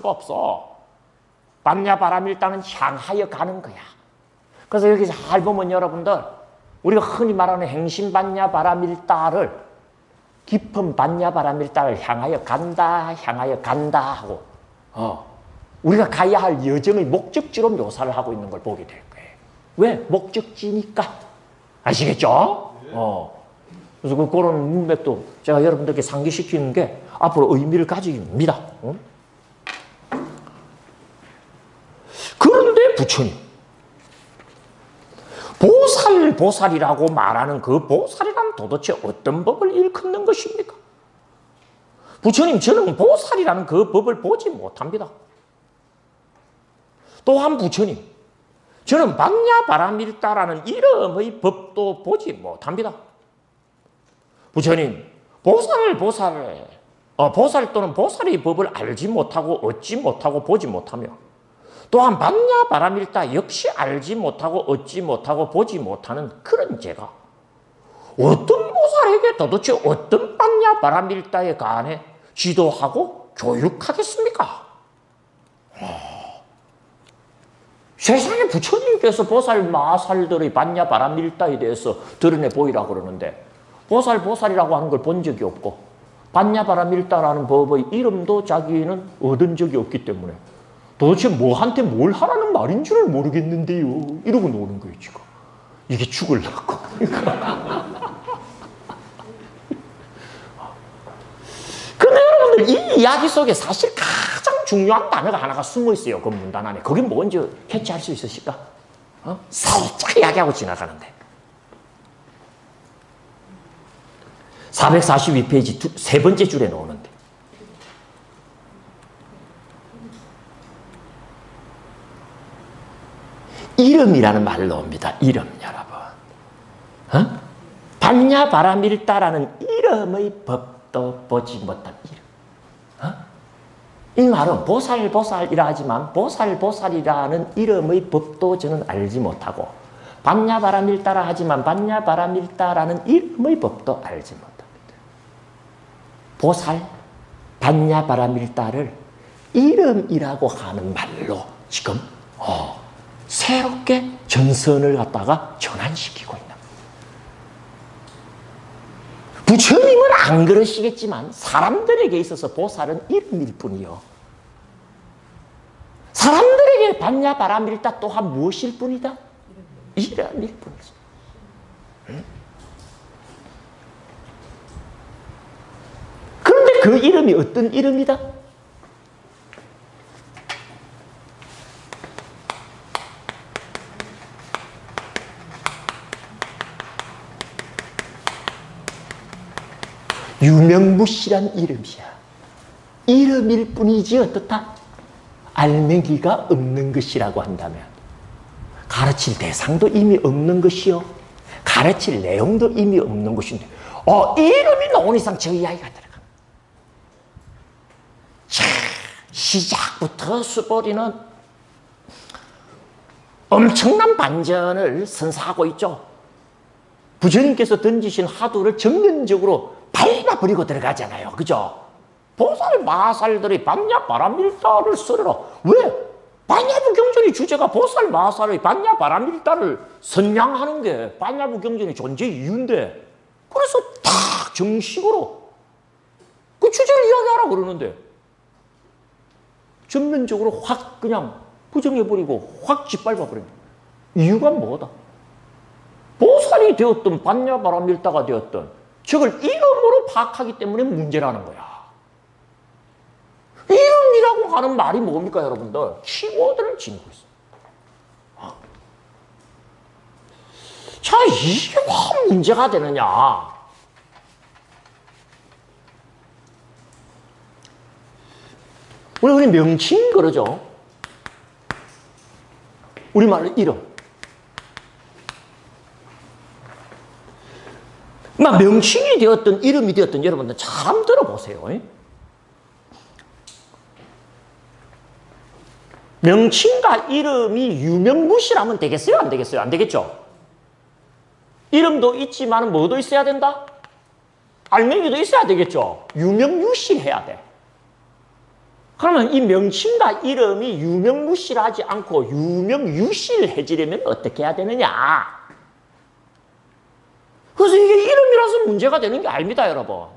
수가 없어. 반야바라밀다는 향하여 가는 거야. 그래서 여기 잘 보면 여러분들 우리가 흔히 말하는 행심반야바라밀다를 깊은 반야바라밀다를 향하여 간다 하고 우리가 가야 할 여정의 목적지로 묘사를 하고 있는 걸 보게 될 거예요. 왜? 목적지니까. 아시겠죠? 그래서 그런 문맥도 제가 여러분들께 상기시키는 게 앞으로 의미를 가집니다. 그런데 부처님, 보살이라고 말하는 그 보살이란 도대체 어떤 법을 일컫는 것입니까? 부처님, 저는 보살이라는 그 법을 보지 못합니다. 또한 부처님, 저는 반야바라밀다라는 이름의 법도 보지 못합니다. 부처님, 보살 또는 보살의 법을 알지 못하고 얻지 못하고 보지 못하며 또한 반야바라밀다 역시 알지 못하고 얻지 못하고 보지 못하는 그런 제가 어떤 보살에게 도대체 어떤 반야바라밀다에 관해 지도하고 교육하겠습니까? 세상에 부처님께서 보살 마살들의 반야바라밀다에 대해서 드러내 보이라고 그러는데 보살이라고 하는 걸 본 적이 없고 반야바라밀다라는 법의 이름도 자기는 얻은 적이 없기 때문에 도대체 뭐한테 뭘 하라는 말인 줄을 모르겠는데요. 이러고 노는 거예요, 지금. 이게 죽을라고. 근데 여러분들 이 이야기 속에 사실 가장 중요한 단어가 하나가 숨어 있어요. 그 문단 안에. 그게 뭔지 캐치할 수 있으실까? 살짝 이야기하고 지나가는데. 442페이지 세 번째 줄에 나오는데. 이름이라는 말로 나옵니다. 이름, 여러분. 반야바라밀다라는 이름의 법도 보지 못한 이름. 이 말은 보살이라 하지만 보살이라는 이름의 법도 저는 알지 못하고 반야바라밀다라 하지만 반야바라밀다라는 이름의 법도 알지 못합니다. 반야바라밀다를 이름이라고 하는 말로 지금 새롭게 전선을 갖다가 전환시키고 있는 거예요. 부처님은 안 그러시겠지만 사람들에게 있어서 보살은 이름일 뿐이요. 사람들에게 반야바라밀다 또한 무엇일 뿐이다? 이름일 뿐이죠. 그런데 그 이름이 어떤 이름이다? 유명무실한 이름이야. 이름일 뿐이지 어떻다? 알맹이가 없는 것이라고 한다면 가르칠 대상도 이미 없는 것이요. 가르칠 내용도 이미 없는 것인데 이름이 나온 이상 저 이야기가 들어가. 자, 시작부터 수보리는 엄청난 반전을 선사하고 있죠. 부처님께서 던지신 화두를 정면적으로 밟아버리고 들어가잖아요. 그죠? 보살 마살들이 반야바라밀다를 쓰려라. 왜? 반야부경전의 주제가 보살 마살의 반야바라밀다를 선양하는 게 반야부경전의 존재 이유인데 그래서 딱 정식으로 그 주제를 이야기하라 그러는데 전면적으로 확 그냥 부정해버리고 확 짓밟아버립니다. 이유가 뭐다? 보살이 되었든 반야바라밀다가 되었든 저걸 이름으로 파악하기 때문에 문제라는 거야. 이름이라고 하는 말이 뭡니까, 여러분들? 키워드를 지니고 있어요. 자, 이게 왜 문제가 되느냐? 우리 명칭 그러죠. 우리말로 이름. 명칭이 되었든 이름이 되었든 여러분들 잘 들어보세요. 명칭과 이름이 유명무실하면 되겠어요? 안 되겠어요? 안 되겠죠? 이름도 있지만 뭐도 있어야 된다? 알맹이도 있어야 되겠죠? 유명유실해야 돼. 그러면 이 명칭과 이름이 유명무실하지 않고 유명유실해지려면 어떻게 해야 되느냐? 그래서 이게 이름이라서 문제가 되는 게 아닙니다, 여러분.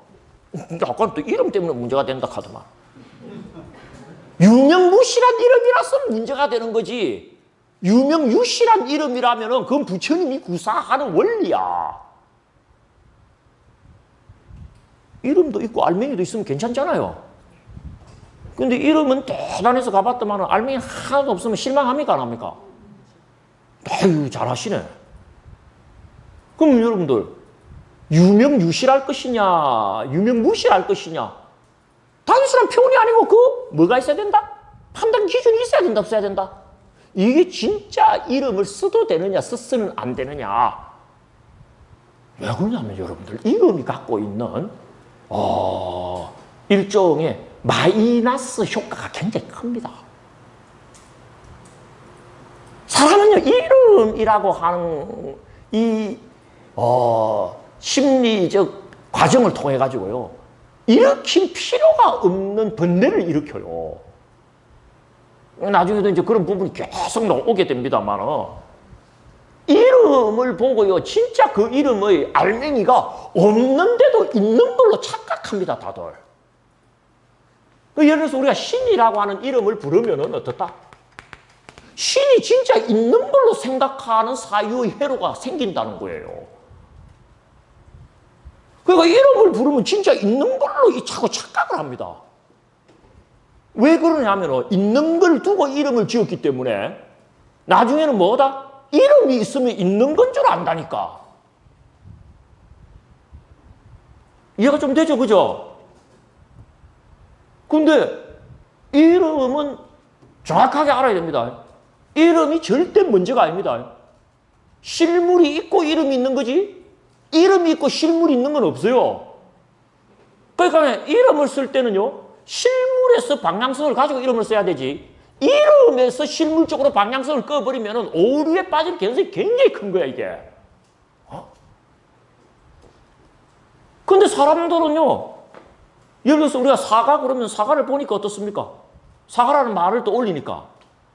아까 또 이름 때문에 문제가 된다 하더만. 유명무실한 이름이라서 문제가 되는 거지. 유명유실한 이름이라면 그건 부처님이 구사하는 원리야. 이름도 있고 알맹이도 있으면 괜찮잖아요. 근데 이름은 대단해서 가봤더만 알맹이 하나도 없으면 실망합니까? 안 합니까? 아유, 잘하시네. 그럼 여러분들, 유명유실할 것이냐, 유명무실할 것이냐? 단순한 표현이 아니고 뭐가 있어야 된다? 판단 기준이 있어야 된다, 없어야 된다? 이게 진짜 이름을 써도 되느냐, 썼으면 안 되느냐? 왜 그러냐면 여러분들, 이름이 갖고 있는 일종의 마이너스 효과가 굉장히 큽니다. 사람은요, 이름이라고 하는 이 심리적 과정을 통해 가지고요, 일으킬 필요가 없는 번뇌를 일으켜요. 나중에도 이제 그런 부분이 계속 나오게 됩니다만, 이름을 보고요, 진짜 그 이름의 알맹이가 없는데도 있는 걸로 착각합니다, 다들. 예를 들어서 우리가 신이라고 하는 이름을 부르면 어떻다? 신이 진짜 있는 걸로 생각하는 사유의 회로가 생긴다는 거예요. 그러니까 이름을 부르면 진짜 있는 걸로 자꾸 착각을 합니다. 왜 그러냐면 있는 걸 두고 이름을 지었기 때문에 나중에는 뭐다? 이름이 있으면 있는 건 줄 안다니까. 이해가 좀 되죠? 그죠? 근데 이름은 정확하게 알아야 됩니다. 이름이 절대 문제가 아닙니다. 실물이 있고 이름이 있는 거지, 이름이 있고 실물이 있는 건 없어요. 그러니까 이름을 쓸 때는요, 실물에서 방향성을 가지고 이름을 써야 되지, 이름에서 실물적으로 방향성을 꺼버리면 오류에 빠질 가능성이 굉장히 큰 거야, 이게. 근데 사람들은요, 예를 들어서 우리가 사과 그러면 사과를 보니까 어떻습니까? 사과라는 말을 또 올리니까.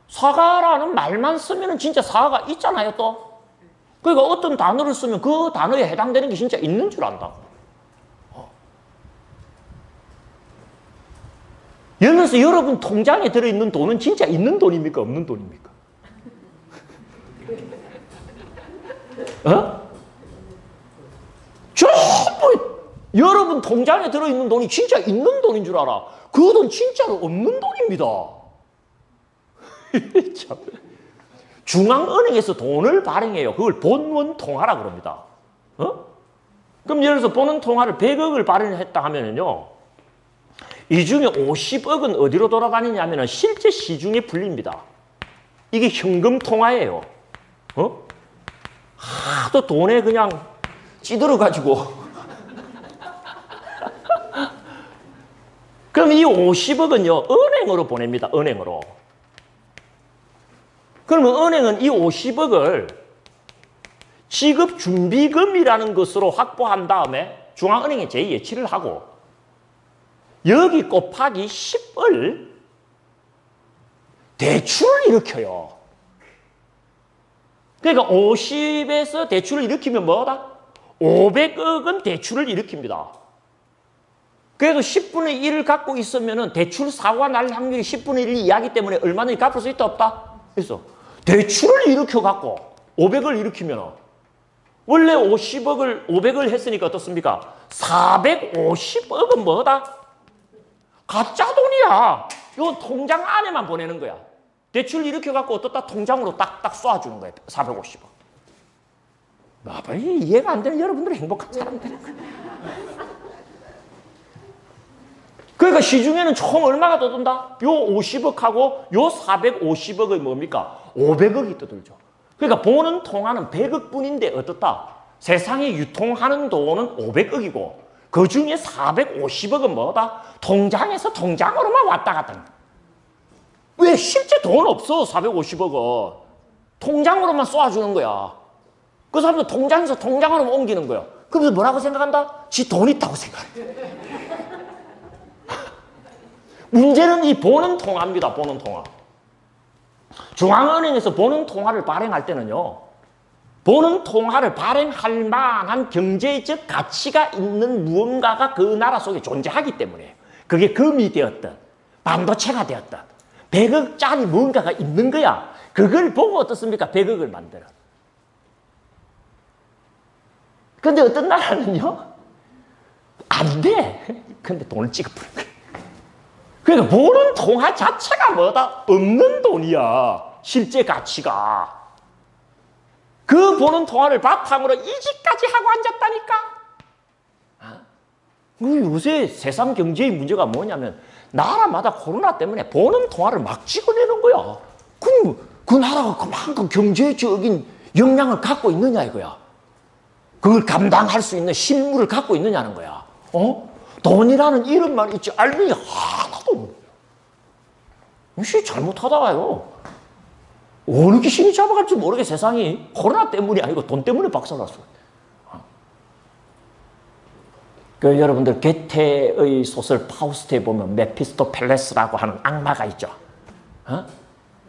사과라는 말만 쓰면 진짜 사과가 있잖아요, 또. 그러니까 어떤 단어를 쓰면 그 단어에 해당되는 게 진짜 있는 줄 안다고. 예를 들어서 여러분 통장에 들어있는 돈은 진짜 있는 돈입니까? 없는 돈입니까? 전부 여러분 통장에 들어있는 돈이 진짜 있는 돈인 줄 알아. 그 돈 진짜로 없는 돈입니다. 참. 중앙은행에서 돈을 발행해요. 그걸 본원통화라 그럽니다. 그럼 예를 들어서 본원통화를 100억을 발행했다 하면요, 이 중에 50억은 어디로 돌아다니냐면 실제 시중에 풀립니다. 이게 현금통화예요. 하도 돈에 그냥 찌들어가지고. 그럼 이 50억은요, 은행으로 보냅니다. 은행으로. 그러면 은행은 이 50억을 지급준비금이라는 것으로 확보한 다음에 중앙은행에 재예치를 하고, 여기 곱하기 10을 대출을 일으켜요. 그러니까 50에서 대출을 일으키면 뭐다? 500억은 대출을 일으킵니다. 그래도 10분의 1을 갖고 있으면 대출 사고가 날 확률이 10분의 1 이하기 때문에 얼마든지 갚을 수 있다, 없다? 그래서 대출을 일으켜갖고 500을 일으키면 원래 500을 했으니까 어떻습니까? 450억은 뭐다? 가짜 돈이야. 요 통장 안에만 보내는 거야. 대출 일으켜갖고 어떻다? 통장으로 딱딱 쏴주는 거야. 450억. 봐봐, 이해가 안 되는 여러분들은 행복한 사람들. 그러니까 시중에는 총 얼마가 떠돈다? 요 50억하고 요 450억이 뭡니까? 500억이 떠들죠. 그러니까 보는 통화는 100억 뿐인데 어떻다? 세상에 유통하는 돈은 500억이고 그 중에 450억은 뭐다? 통장에서 통장으로만 왔다 갔다. 왜? 실제 돈 없어, 450억은. 통장으로만 쏴주는 거야. 그 사람도 통장에서 통장으로만 옮기는 거야. 그러면서 뭐라고 생각한다? 지 돈 있다고 생각해. 문제는 이 보는 통화입니다. 보는 통화. 중앙은행에서 보는 통화를 발행할 때는요, 보는 통화를 발행할 만한 경제적 가치가 있는 무언가가 그 나라 속에 존재하기 때문에, 그게 금이 되었든 반도체가 되었든 100억짜리 무언가가 있는 거야. 그걸 보고 어떻습니까? 100억을 만들어. 근데 어떤 나라는요, 안 돼. 근데 돈을 찍어버린 거야. 그러니까 보는 통화 자체가 뭐다? 없는 돈이야. 실제 가치가. 그 보는 통화를 바탕으로 이직까지 하고 앉았다니까. 요새 세상 경제의 문제가 뭐냐면 나라마다 코로나 때문에 보는 통화를 막 찍어내는 거야. 그럼 그 나라가 그만큼 경제적인 역량을 갖고 있느냐 이거야. 그걸 감당할 수 있는 실물을 갖고 있느냐는 거야. 돈이라는 이름만 있지 알맹이 하나도 없는 거야. 이게 잘못하다가요, 어느 귀신이 잡아갈지 모르게 세상이 코로나 때문이 아니고 돈 때문에 박살났어. 그 여러분들 게테의 소설 파우스트에 보면 메피스토펠레스라고 하는 악마가 있죠.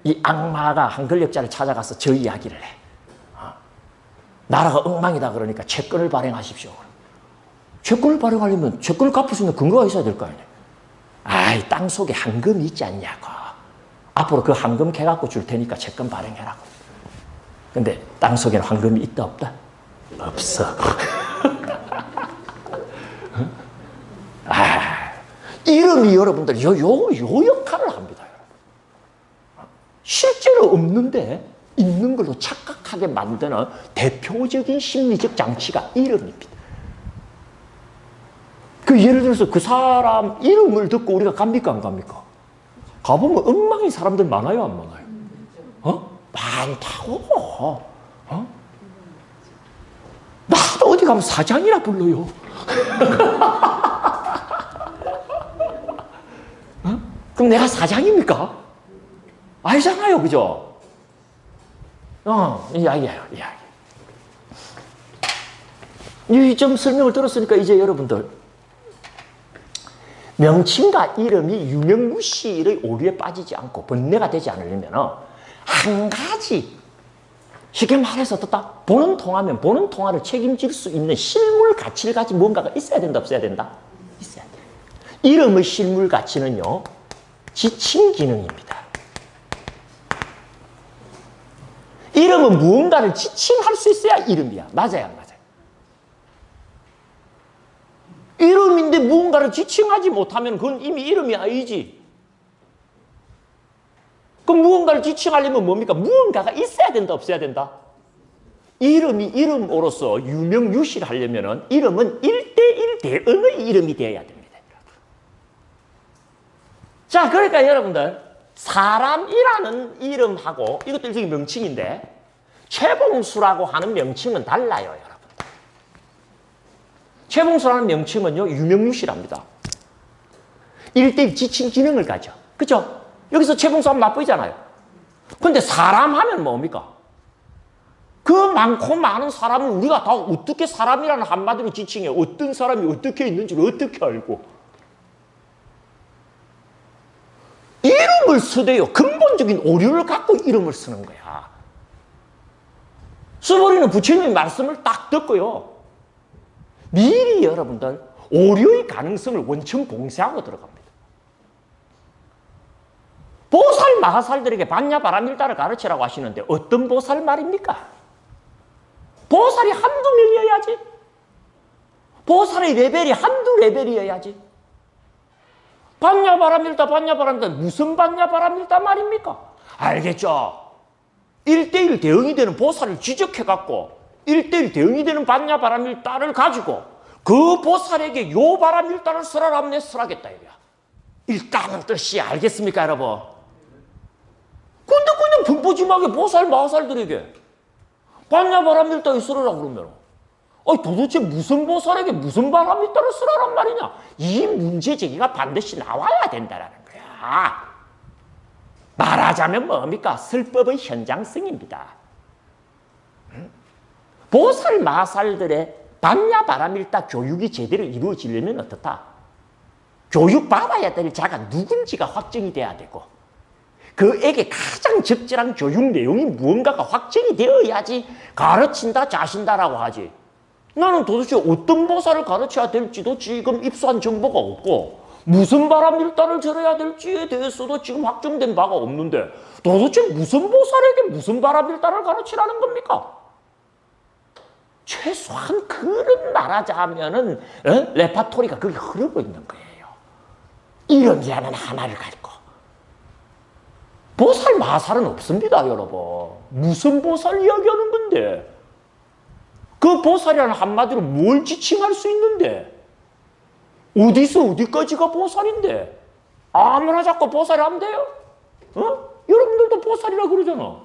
이 악마가 한글 역자를 찾아가서 저 이야기를 해. 나라가 엉망이다 그러니까 채권을 발행하십시오. 채권을 발행하려면 채권을 갚을 수 있는 근거가 있어야 될 거 아니에요. 아이, 땅 속에 황금이 있지 않냐고. 앞으로 그 황금 캐갖고 줄 테니까 채권 발행해라고. 근데 땅 속에는 황금이 있다 없다? 없어. 이름이 여러분들 요 역할을 합니다. 실제로 없는데 있는 걸로 착각하게 만드는 대표적인 심리적 장치가 이름입니다. 그 예를 들어서 그 사람 이름을 듣고 우리가 갑니까 안 갑니까? 가보면 엉망인 사람들 많아요 안 많아요? 많다고. 나도 어디 가면 사장이라 불러요. 그럼 내가 사장입니까? 아니잖아요, 그죠? 이야기예요, 이야기. 이 좀 설명을 들었으니까 이제 여러분들 명칭과 이름이 유명무실의 오류에 빠지지 않고 번뇌가 되지 않으려면 한 가지, 쉽게 말해서 어떻다? 보는 통화면 보는 통화를 책임질 수 있는 실물 가치를 가진 뭔가가 있어야 된다, 없어야 된다? 있어야 돼. 이름의 실물 가치는요, 지칭 기능입니다. 이름은 무언가를 지칭할 수 있어야 이름이야. 맞아요, 안 맞아요? 이름인데 무언가를 지칭하지 못하면 그건 이미 이름이 아니지. 그럼 무언가를 지칭하려면 뭡니까? 무언가가 있어야 된다, 없어야 된다? 이름이 이름으로서 유명유실하려면 이름은 1대1 대응의 이름이 되어야 됩니다. 자, 그러니까 여러분들 사람이라는 이름하고 이것도 일종의 명칭인데 최봉수라고 하는 명칭은 달라요, 여러분들. 최봉수라는 명칭은요, 유명유실합니다. 1대1 지칭 기능을 가져. 그죠? 여기서 최봉수 하면 나쁘잖아요. 근데 사람 하면 뭡니까? 그 많고 많은 사람을 우리가 다 어떻게 사람이라는 한마디로 지칭해. 어떤 사람이 어떻게 있는지를 어떻게 알고. 이름을 쓰대요. 근본적인 오류를 갖고 이름을 쓰는 거야. 써버리는 부처님의 말씀을 딱 듣고요, 미리 여러분들 오류의 가능성을 원천 봉쇄하고 들어갑니다. 보살 마하살들에게 반야바라밀다를 가르치라고 하시는데 어떤 보살 말입니까? 보살이 한두 명이어야지. 보살의 레벨이 한두 레벨이어야지. 반야바라밀다, 반야바라밀다, 무슨 반야바라밀다 말입니까? 알겠죠? 1대1 대응이 되는 보살을 지적해갖고 1대1 대응이 되는 반야바라밀다를 가지고 그 보살에게 요 바라밀다를 쓰라라면 내 쓰라겠다 이거야. 일단은 뜻이 알겠습니까, 여러분? 근데 그냥 분포짐하게 보살 마하살들에게 반야바라밀다를 쓰라라 그러면 도대체 무슨 보살에게 무슨 바라밀다를 쓰라란 말이냐? 이 문제 제기가 반드시 나와야 된다라는 거야. 말하자면 뭡니까? 설법의 현장성입니다. 보살 마하살들의 반야바라밀다 교육이 제대로 이루어지려면 어떻다? 교육받아야 될 자가 누군지가 확정이 돼야 되고 그에게 가장 적절한 교육 내용이 무언가가 확정이 되어야지 가르친다 자신다라고 하지. 나는 도대체 어떤 보살을 가르쳐야 될지도 지금 입수한 정보가 없고 무슨 바람일다를 들어야 될지에 대해서도 지금 확정된 바가 없는데 도대체 무슨 보살에게 무슨 바람일다를 가르치라는 겁니까? 최소한 그런 말하자면은 레파토리가 그게 흐르고 있는 거예요. 이름이라는 하나를 갖고. 보살 마살은 없습니다, 여러분. 무슨 보살 이야기하는 건데? 그 보살이라는 한마디로 뭘 지칭할 수 있는데? 어디서 어디까지가 보살인데? 아무나 자꾸 보살이 하면 돼요? 여러분들도 보살이라 그러잖아.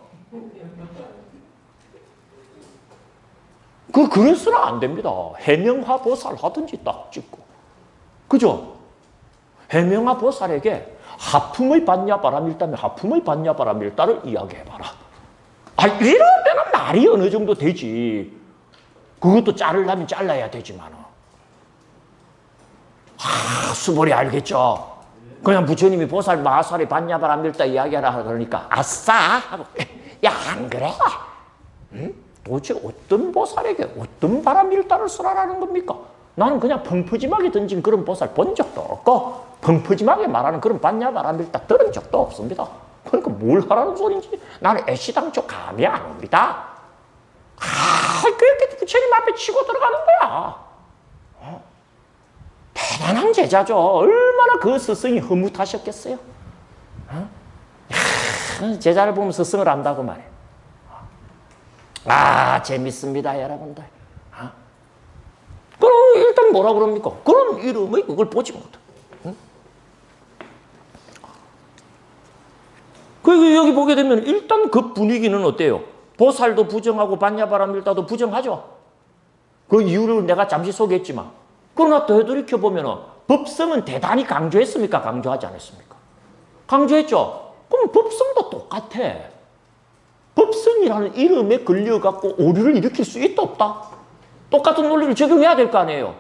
그래서는 안 됩니다. 해명화 보살 하든지 딱 찍고. 그죠? 해명화 보살에게 하품의 반야바라밀다면 하품의 반야바라밀다를 이야기해봐라. 이러면 말이 어느 정도 되지. 그것도 자르려면 잘라야 되지만. 수벌이 알겠죠? 그냥 부처님이 보살 마살의 반야바라밀다 이야기하라 그러니까 아싸 하고 야, 안 그래? 응? 도대체 어떤 보살에게 어떤 바람일다를 쓰라라는 겁니까? 나는 그냥 펑퍼짐하게 던진 그런 보살 본 적도 없고 펑퍼짐하게 말하는 그런 반야바람일다 들은 적도 없습니다. 그러니까 뭘 하라는 소린지 나는 애시당초 감이 안 옵니다. 그렇게 부처님 앞에 치고 들어가는 거야. 대단한 제자죠. 얼마나 그 스승이 흐뭇하셨겠어요. 제자를 보면 스승을 안다고 말해. 재밌습니다, 여러분들. 그럼 일단 뭐라 그럽니까? 그런 이름의 그걸 보지 못해. 그리고 여기 보게 되면 일단 그 분위기는 어때요? 보살도 부정하고 반야바람일다도 부정하죠. 그 이유를 내가 잠시 소개했지만 그러나 되돌이켜보면 법성은 대단히 강조했습니까? 강조하지 않았습니까? 강조했죠. 그럼 법성도 똑같아. 법성이라는 이름에 걸려갖고 오류를 일으킬 수 있다 없다? 똑같은 논리를 적용해야 될 거 아니에요.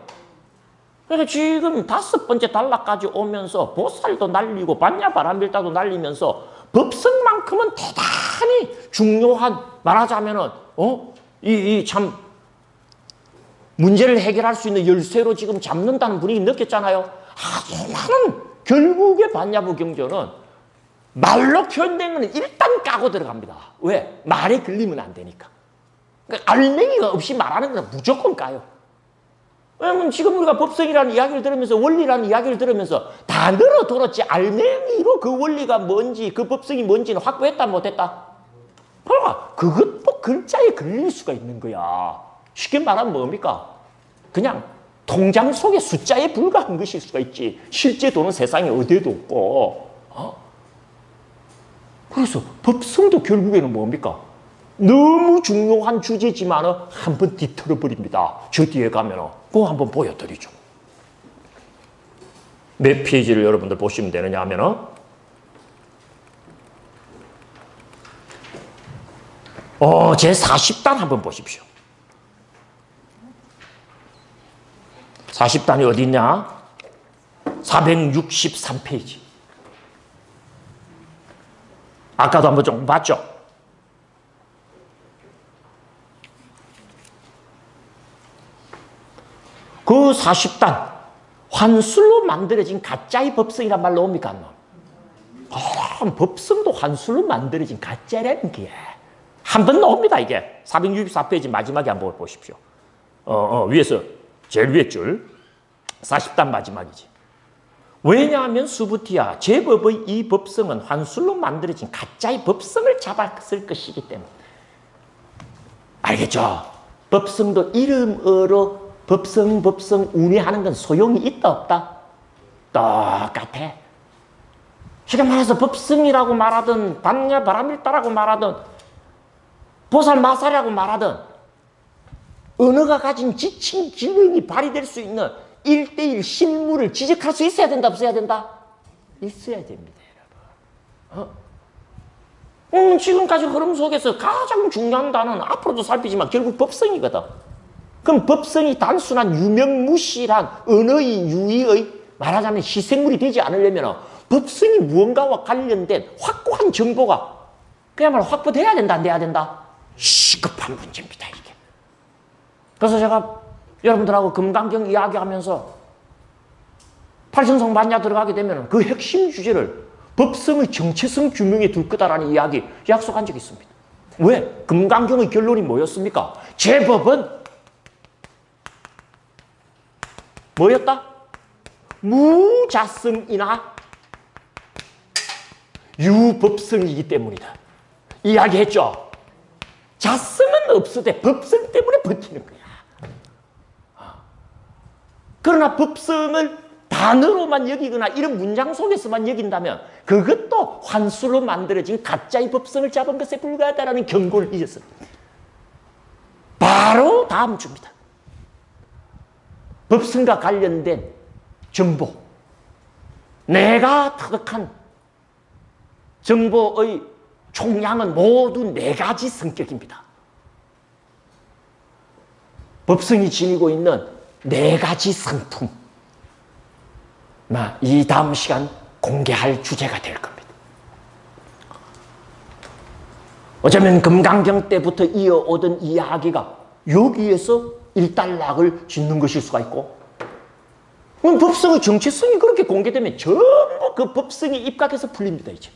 그러니까 지금 5번째 단락까지 오면서 보살도 날리고 반야바람일다도 날리면서 법성만큼은 대단히 중요한, 말하자면은 참 문제를 해결할 수 있는 열쇠로 지금 잡는다는 분위기 느꼈잖아요. 하지만은 결국에 반야부 경전은 말로 표현된 건 일단 까고 들어갑니다. 왜? 말에 걸리면 안 되니까. 그러니까 알맹이가 없이 말하는 건 무조건 까요. 왜냐면 지금 우리가 법성이라는 이야기를 들으면서 원리라는 이야기를 들으면서 다 늘어들었지 알맹이로 그 원리가 뭔지 그 법성이 뭔지는 확보했다 못했다? 그러니까 그것도 글자에 걸릴 수가 있는 거야. 쉽게 말하면 뭡니까? 그냥 통장 속의 숫자에 불과한 것일 수가 있지 실제 돈은 세상에 어디에도 없고. 그래서 법성도 결국에는 뭡니까? 너무 중요한 주제지만 한번 뒤틀어 버립니다. 저 뒤에 가면 그거 한번 보여드리죠. 몇 페이지를 여러분들 보시면 되느냐 하면 제 40단 한번 보십시오. 40단이 어디 있냐? 463페이지. 아까도 한번 좀 봤죠? 그 40단 환술로 만들어진 가짜의 법성이란 말 나옵니까? 법성도 환술로 만들어진 가짜라는 게 한 번 나옵니다. 이게 464페이지 마지막에 한번 보십시오. 위에서 제일 위에 줄 40단 마지막이지. 왜냐하면 수부티야 제법의 이 법성은 환술로 만들어진 가짜의 법성을 잡았을 것이기 때문에. 알겠죠? 법성도 이름으로 법성 운이하는 건 소용이 있다 없다? 똑같아. 쉽게 말해서 법성이라고 말하든 반야바람일다라고 말하든 보살마살이라고 말하든 언어가 가진 지칭 기능이 발휘될 수 있는 1대1 실물을 지적할 수 있어야 된다 없어야 된다? 있어야 됩니다, 여러분. 지금까지 흐름 속에서 가장 중요한 단어는 앞으로도 살피지만 결국 법성이거든. 그럼 법성이 단순한 유명무실한 언어의 유의의 말하자면 희생물이 되지 않으려면 법성이 무언가와 관련된 확고한 정보가 그야말로 확보돼야 된다, 안 돼야 된다? 시급한 문제입니다, 이게. 그래서 제가 여러분들하고 금강경 이야기하면서 팔천성 반야 들어가게 되면 그 핵심 주제를 법성의 정체성 규명에 둘 거다라는 이야기 약속한 적이 있습니다. 왜? 금강경의 결론이 뭐였습니까? 제법은 뭐였다? 무자성이나 유법성이기 때문이다. 이야기했죠? 자성은 없으되 법성 때문에 버티는 거야. 그러나 법성을 단어로만 여기거나 이런 문장 속에서만 여긴다면 그것도 환수로 만들어진 가짜의 법성을 잡은 것에 불과하다는 경고를 잊었습니다. 바로 다음 주입니다. 법성과 관련된 정보, 내가 터득한 정보의 총량은 모두 4가지 성격입니다. 법성이 지니고 있는 4가지 성품, 이 다음 시간 공개할 주제가 될 겁니다. 어쩌면 금강경 때부터 이어오던 이야기가 여기에서 일단락을 짓는 것일 수가 있고, 법성의 정체성이 그렇게 공개되면 전부 그 법성이 입각해서 풀립니다. 이제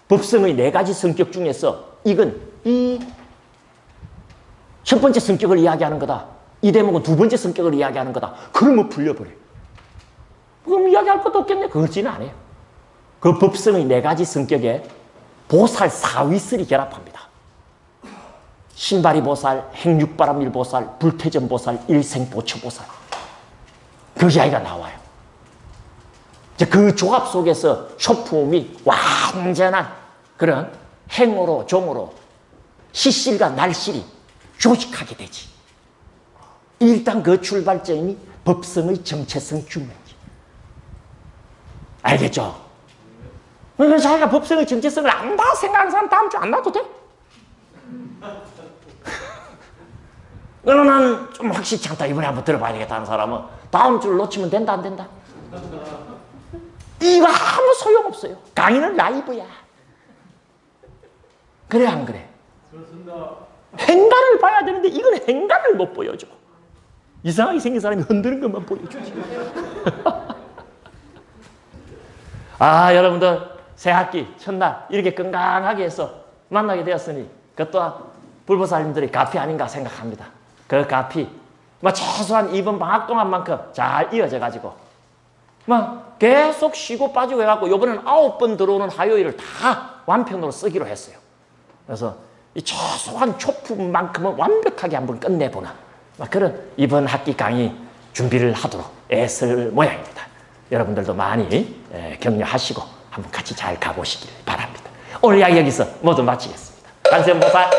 법성의 4가지 성격 중에서 이건 이 첫 번째 성격을 이야기하는 거다, 이 대목은 2번째 성격을 이야기하는 거다, 그러면 풀려버려요. 그럼 이야기할 것도 없겠네. 그렇지는 않아요. 그 법성의 4가지 성격에 보살 사위설이 결합합니다. 신바리 보살, 행육바람일 보살, 불퇴전 보살, 일생보처 보살, 그 이야기가 나와요. 그 조합 속에서 쇼품이 완전한 그런 행으로 종으로 시실과 날실이 조직하게 되지. 일단 그 출발점이 법성의 정체성 규명이지. 알겠죠? 그러니까 자기가 법성의 정체성을 안다 생각하는 사람 다음 주 안 나도 돼? 그러나 나는 좀 확실치 않다, 이번에 한번 들어봐야 되겠다 하는 사람은 다음 주를 놓치면 된다, 안 된다? 이거 아무 소용없어요. 강의는 라이브야. 그래, 안 그래? 행간을 봐야 되는데 이건 행간을 못 보여줘. 이상하게 생긴 사람이 흔드는 것만 보여주지. 여러분들 새학기 첫날 이렇게 건강하게 해서 만나게 되었으니 그것 또한 불보살님들의 가피 아닌가 생각합니다. 그 가피 최소한 이번 방학 동안만큼 잘 이어져 가지고 계속 쉬고 빠지고 해갖고 이번에는 9번 들어오는 화요일을 다 완편으로 쓰기로 했어요. 그래서 이 최소한 초품만큼은 완벽하게 한번 끝내보는 그런 이번 학기 강의 준비를 하도록 애쓸 모양입니다. 여러분들도 많이 격려하시고 한번 같이 잘 가보시길 바랍니다. 오늘 이야기 여기서 모두 마치겠습니다. 관세음보살